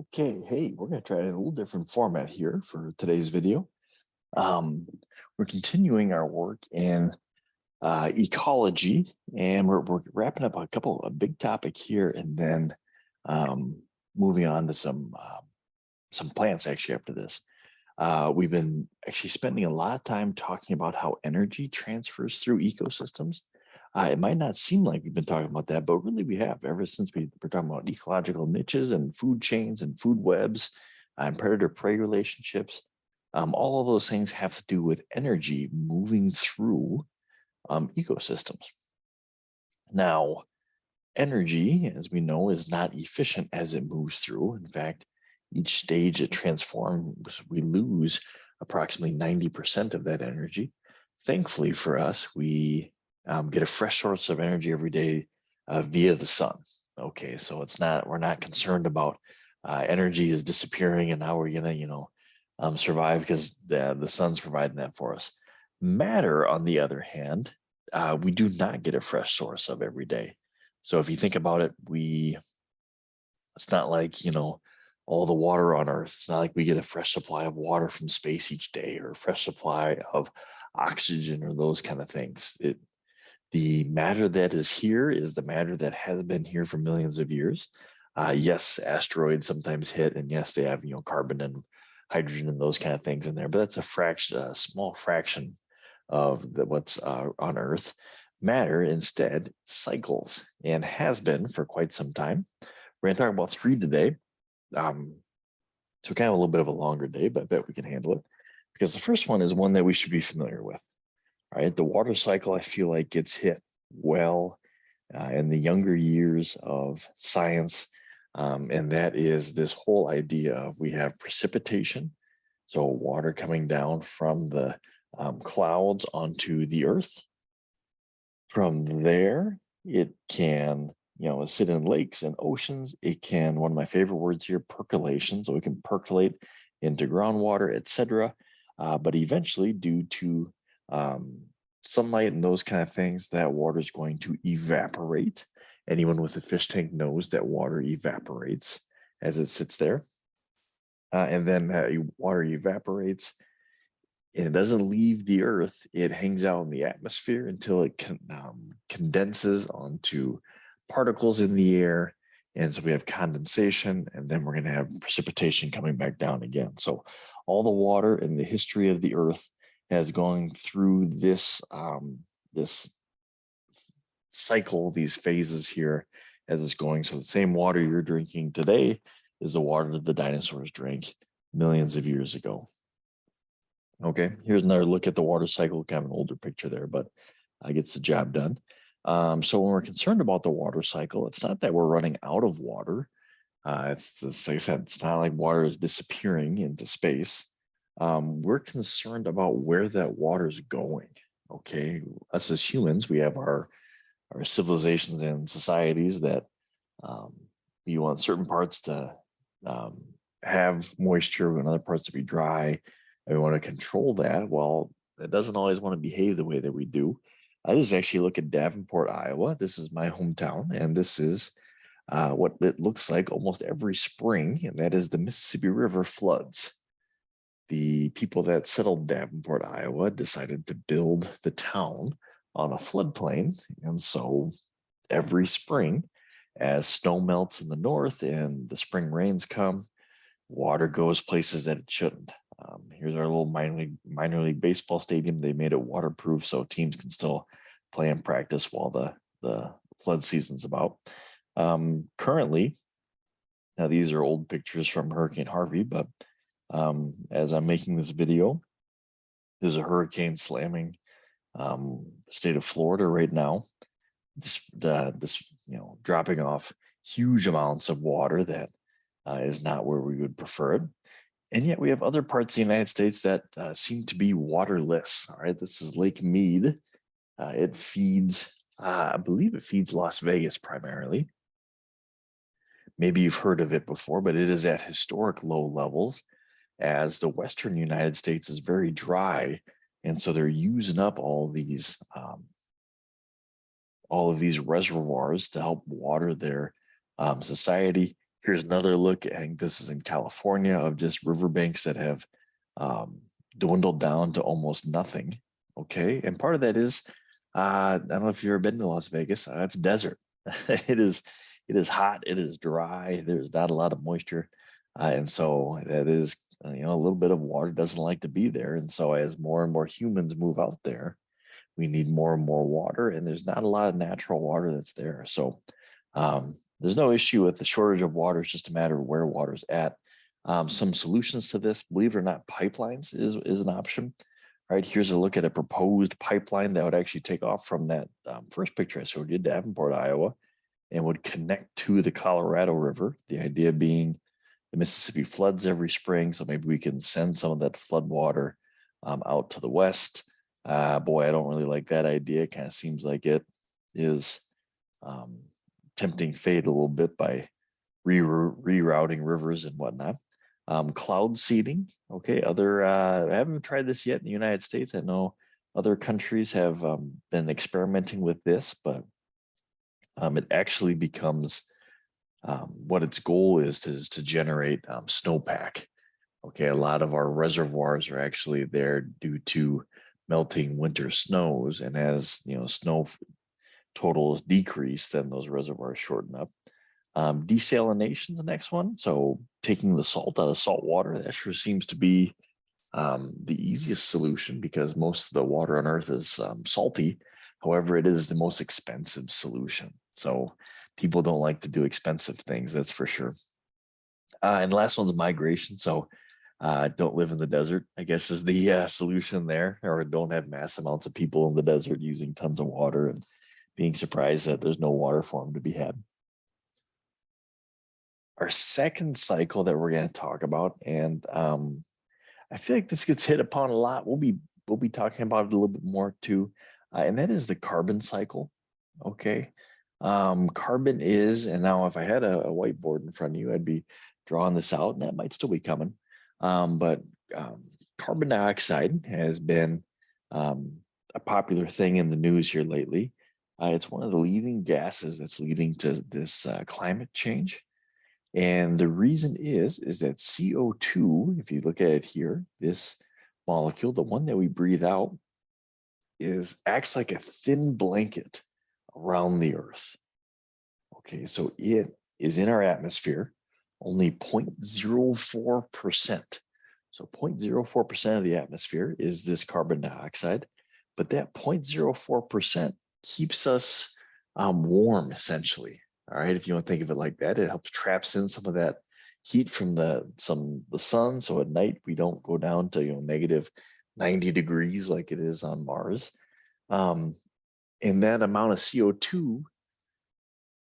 Okay, hey, we're going to try a little different format here for today's video. Um, we're continuing our work in ecology, and we're wrapping up a big topic here, and then um, moving on to some plants actually after this. We've been actually spending a lot of time talking about how energy transfers through ecosystems. It might not seem like we've been talking about that, but really we have ever since we're talking about ecological niches and food chains and food webs and predator-prey relationships. All of those things have to do with energy moving through ecosystems. Now, energy, as we know, is not efficient as it moves through. In fact, each stage it transforms, we lose approximately 90% of that energy. Thankfully for us, we get a fresh source of energy every day via the sun. Okay, so we're not concerned about energy is disappearing and now we're gonna, survive because the sun's providing that for us. Matter, on the other hand, we do not get a fresh source of every day. So if you think about it, it's not like, all the water on Earth. It's not like we get a fresh supply of water from space each day or a fresh supply of oxygen or those kind of things. The matter that is here is the matter that has been here for millions of years. Yes, asteroids sometimes hit, and yes, they have, carbon and hydrogen and those kind of things in there, but that's a small fraction of what's on Earth. Matter instead cycles and has been for quite some time. We're going to talk about three today. So kind of a little bit of a longer day, but I bet we can handle it because the first one is one that we should be familiar with. All right, the water cycle, I feel like gets hit well in the younger years of science. And that is this whole idea of we have precipitation. So water coming down from the clouds onto the earth. From there, it can, sit in lakes and oceans. It can, one of my favorite words here, percolation. So it can percolate into groundwater, etc. But eventually, due to sunlight and those kind of things, that water is going to evaporate. Anyone with a fish tank knows that water evaporates as it sits there. And then water evaporates and it doesn't leave the earth. It hangs out in the atmosphere until it condenses onto particles in the air. And so we have condensation, and then we're going to have precipitation coming back down again. So all the water in the history of the earth has gone through this cycle, these phases here as it's going. So the same water you're drinking today is the water that the dinosaurs drank millions of years ago. Okay, here's another look at the water cycle, kind of an older picture there, but gets the job done. So when we're concerned about the water cycle, it's not that we're running out of water. It's, like I said, it's not like water is disappearing into space. We're concerned about where that water is going. Okay, us as humans, we have our civilizations and societies that we want certain parts to have moisture and other parts to be dry. And we want to control that. Well, it doesn't always want to behave the way that we do. This is actually look at Davenport, Iowa. This is my hometown, and this is what it looks like almost every spring, and that is the Mississippi River floods. The people that settled Davenport, Iowa, decided to build the town on a floodplain, and so every spring, as snow melts in the north and the spring rains come, water goes places that it shouldn't. Here's our little minor league baseball stadium. They made it waterproof so teams can still play and practice while the flood season's about. Currently, now these are old pictures from Hurricane Harvey, but as I'm making this video, there's a hurricane slamming the state of Florida right now. This dropping off huge amounts of water that is not where we would prefer it. And yet we have other parts of the United States that seem to be waterless. All right, this is Lake Mead. It feeds, I believe it feeds Las Vegas primarily. Maybe you've heard of it before, but it is at historic low levels as the Western United States is very dry. And so they're using up all of these reservoirs to help water their society. Here's another look. I think this is in California, of just riverbanks that have um, dwindled down to almost nothing. Okay, and part of that is I don't know if you've ever been to Las Vegas. It's desert. It is hot. It is dry. There's not a lot of moisture, and so that is a little bit of water doesn't like to be there. And so as more and more humans move out there, we need more and more water, and there's not a lot of natural water that's there. So there's no issue with the shortage of water. It's just a matter of where water's at. Some solutions to this, believe it or not, pipelines is an option. All right, here's a look at a proposed pipeline that would actually take off from that first picture I showed you, Davenport, Iowa, and would connect to the Colorado River. The idea being the Mississippi floods every spring, so maybe we can send some of that flood water out to the west. Boy, I don't really like that idea. It kind of seems like it is tempting fate a little bit by rerouting rivers and whatnot. Cloud seeding. Okay, I haven't tried this yet in the United States. I know other countries have been experimenting with this, but it actually becomes what its goal is to generate snowpack. Okay, a lot of our reservoirs are actually there due to melting winter snows, and as snow totals decrease, then those reservoirs shorten up. Desalination, the next one. So taking the salt out of salt water, that sure seems to be the easiest solution, because most of the water on Earth is salty. However, it is the most expensive solution. So people don't like to do expensive things, that's for sure. And the last one's migration. So don't live in the desert, I guess, is the solution there, or don't have mass amounts of people in the desert using tons of water and being surprised that there's no water for them to be had. Our second cycle that we're going to talk about, and I feel like this gets hit upon a lot. We'll be talking about it a little bit more too, and that is the carbon cycle. Okay, carbon is, and now if I had a whiteboard in front of you, I'd be drawing this out, and that might still be coming. But carbon dioxide has been a popular thing in the news here lately. It's one of the leading gases that's leading to this climate change. And the reason is that CO2, if you look at it here, this molecule, the one that we breathe out, acts like a thin blanket around the Earth. Okay, so it is in our atmosphere, only 0.04%. So 0.04% of the atmosphere is this carbon dioxide, but that 0.04% keeps us warm, essentially. All right, if you want to think of it like that, it helps traps in some of that heat from the sun. So at night we don't go down to negative 90 degrees like it is on Mars. And that amount of CO2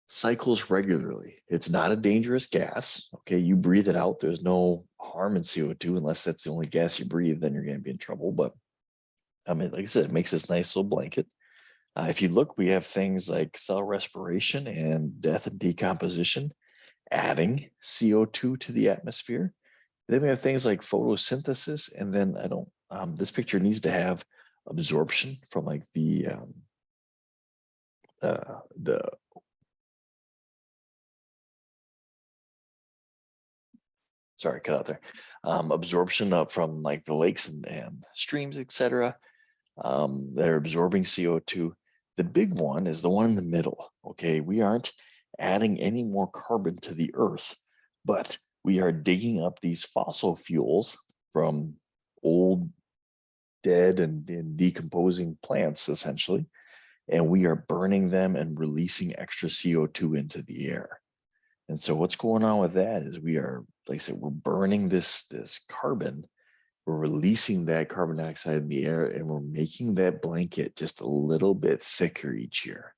cycles regularly. It's not a dangerous gas. Okay, you breathe it out. There's no harm in CO2 unless that's the only gas you breathe. Then you're going to be in trouble. But I mean, like I said, it makes this nice little blanket. If you look, we have things like cell respiration and death and decomposition, adding CO2 to the atmosphere. Then we have things like photosynthesis, and then this picture needs to have absorption from like the sorry, cut out there. Absorption from like the lakes and streams, etc. That are absorbing CO2. The big one is the one in the middle. Okay, we aren't adding any more carbon to the earth, but we are digging up these fossil fuels from old, dead, and decomposing plants, essentially, and we are burning them and releasing extra CO2 into the air. And so what's going on with that is we are, like I said, we're burning this carbon, we're releasing that carbon dioxide in the air, and we're making that blanket just a little bit thicker each year.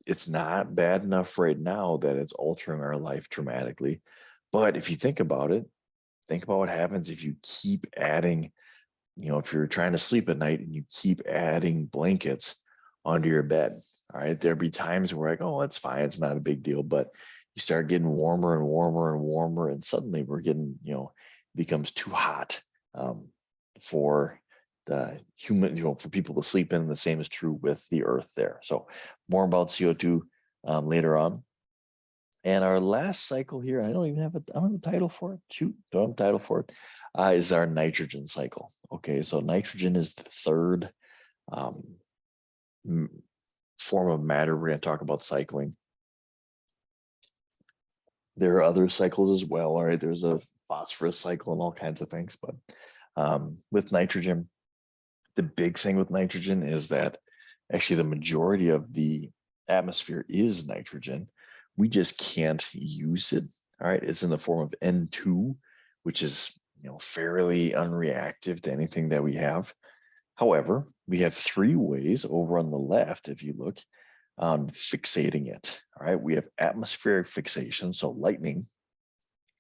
It's not bad enough right now that it's altering our life dramatically. But if you think about it, think about what happens if you keep adding, if you're trying to sleep at night and you keep adding blankets onto your bed. All right, there'll be times where like, oh, that's fine, it's not a big deal. But you start getting warmer and warmer and warmer, and suddenly we're getting, becomes too hot for the human, for people to sleep in. The same is true with the earth there. So more about CO2 later on. And our last cycle here, I don't have a title for it. Shoot, don't have a title for it. Is our nitrogen cycle. Okay, so nitrogen is the third form of matter we're going to talk about cycling. There are other cycles as well. All right, there's a phosphorus cycle and all kinds of things, but with nitrogen, the big thing with nitrogen is that actually the majority of the atmosphere is nitrogen. We just can't use it. All right, it's in the form of N2, which is fairly unreactive to anything that we have. However, we have three ways over on the left, if you look, fixating it. All right, we have atmospheric fixation, so lightning.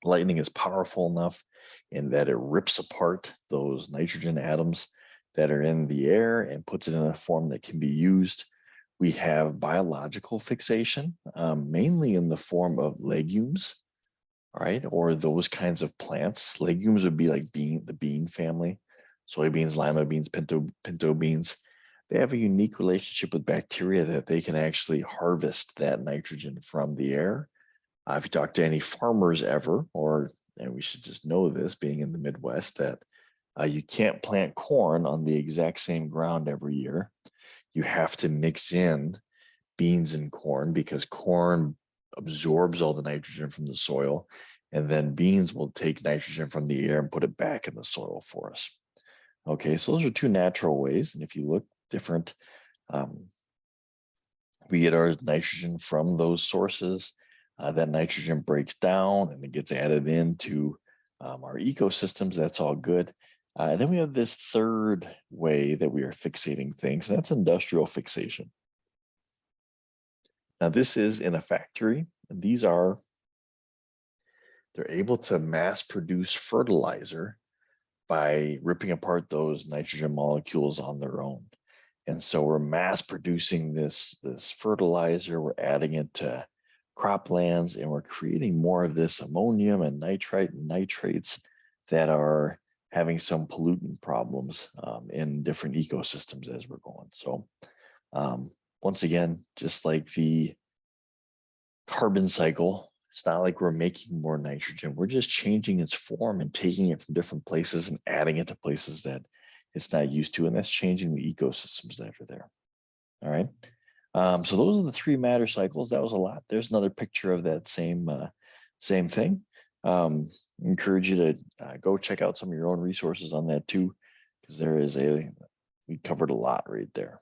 Lightning is powerful enough in that it rips apart those nitrogen atoms that are in the air and puts it in a form that can be used. We have biological fixation, mainly in the form of legumes, right? Or those kinds of plants. Legumes would be like the bean family, soybeans, lima beans, pinto beans. They have a unique relationship with bacteria that they can actually harvest that nitrogen from the air. If you talk to any farmers ever, and we should just know this being in the Midwest, that you can't plant corn on the exact same ground every year. You have to mix in beans and corn because corn absorbs all the nitrogen from the soil, and then beans will take nitrogen from the air and put it back in the soil for us. Okay, so those are two natural ways. And if you look different, we get our nitrogen from those sources. That nitrogen breaks down and it gets added into our ecosystems. That's all good. And then we have this third way that we are fixating things, and that's industrial fixation. Now, this is in a factory, and they're able to mass produce fertilizer by ripping apart those nitrogen molecules on their own. And so we're mass producing this fertilizer, we're adding it to croplands, and we're creating more of this ammonium and nitrite and nitrates that are having some pollutant problems in different ecosystems as we're going. So once again, just like the carbon cycle, it's not like we're making more nitrogen. We're just changing its form and taking it from different places and adding it to places that it's not used to. And that's changing the ecosystems that are there. All right. So those are the three matter cycles. That was a lot. There's another picture of that same thing. Encourage you to go check out some of your own resources on that too, because we covered a lot right there.